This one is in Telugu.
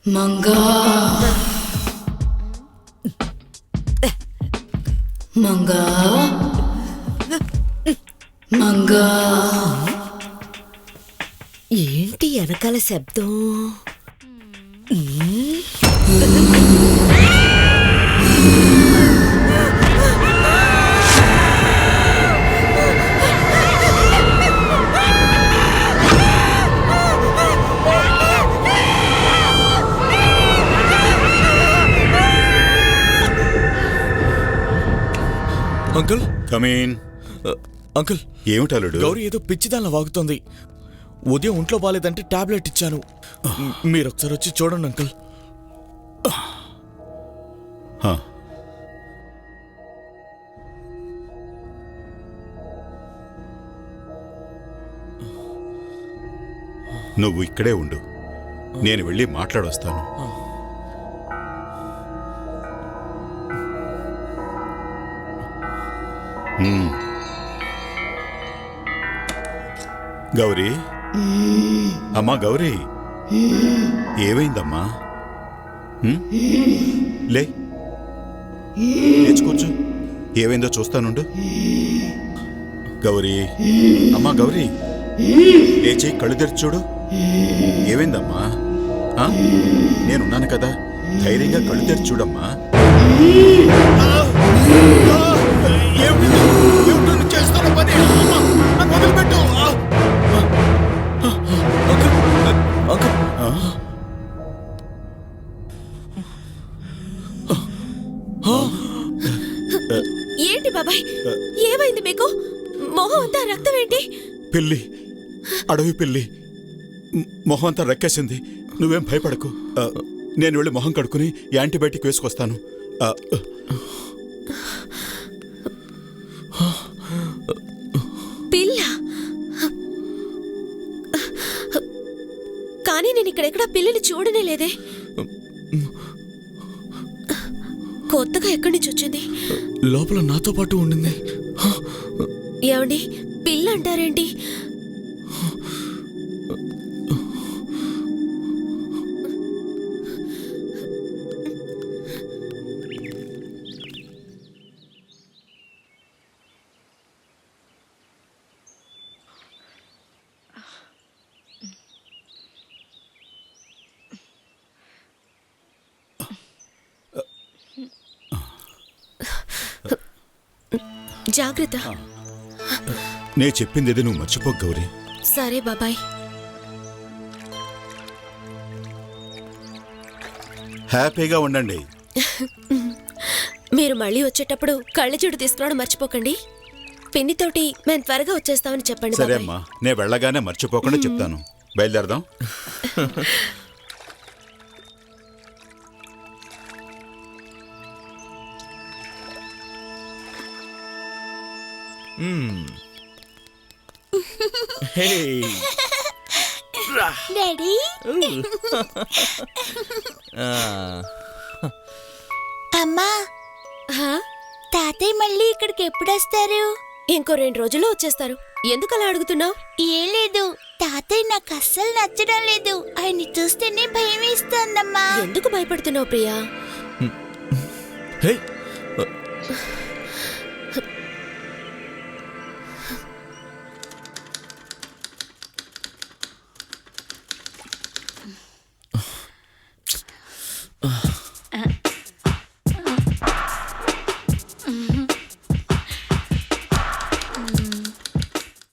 మంగా మంగా మంగా ఏంటి వెనకాల శబ్దం? అంకుల్ కమీన్. అంకుల్, ఏమిటలుడు? గౌరీ ఏదో పిచ్చిదానిలా వాగుతోంది. ఉదయం ఒంట్లో బాలేదంటే టాబ్లెట్ ఇచ్చాను. మీరు ఒకసారి వచ్చి చూడండి అంకుల్. నువ్వు ఇక్కడే ఉండు, నేను వెళ్ళి మాట్లాడొస్తాను. గౌరీ, అమ్మా గౌరీ, ఏమైందమ్మా? లేచి కూర్చో, ఏమైందో చూస్తానుండు. గౌరీ, అమ్మా గౌరీ, లేచి కళ్ళు తెరిచి చూడు. ఏమైందమ్మా? నేనున్నాను కదా, ధైర్యంగా కళ్ళు తెరిచి చూడమ్మా. ఏంటి బాబాయ్, ఏమైంది మీకు? మొహం అంతా రక్తం ఏంటి? పిల్లి, అడవి పిల్లి మొహం అంతా రక్కేసింది. నువ్వేం భయపడకు, నేను వెళ్ళి మొహం కడుక్కుని యాంటీబయాటిక్ వేసుకొస్తాను. పిల్ల? కానీ నేను ఇక్కడెక్కడా పిల్లిని చూడనే లేదే. కొత్తగా ఎక్కడి నుంచి వచ్చింది? లోపల నాతో పాటు ఉండింది. ఏమండి, పిల్ల అంటారేంటి? జాగ్రత్త. నే చెప్పింది నువ్వు మర్చిపో గౌరీ. సరే బాబాయ్. హ్యాపీగా ఉండండి. మీరు మళ్ళీ వచ్చేటప్పుడు కళ్ళజోడు తీసుకురావడం మర్చిపోకండి. పిన్నితోటి మేము త్వరగా వచ్చేస్తామని చెప్పండి. సరే అమ్మా, నేను వెళ్ళగానే మర్చిపోకుండా చెప్తాను. బయలుదేరదాం. డాడీ, అమ్మా, తాతయ్య మళ్ళీ ఇక్కడికి ఎప్పుడు వస్తారు? ఇంకో 2 రోజుల్లో వచ్చేస్తారు. ఎందుకు అలా అడుగుతున్నావు? ఏం లేదు, తాతయ్య నాకు అస్సలు నచ్చడం లేదు. ఆయన్ని చూస్తేనే భయం వేస్తోందమ్మా. ఎందుకు భయపడుతున్నావు ప్రియా? హే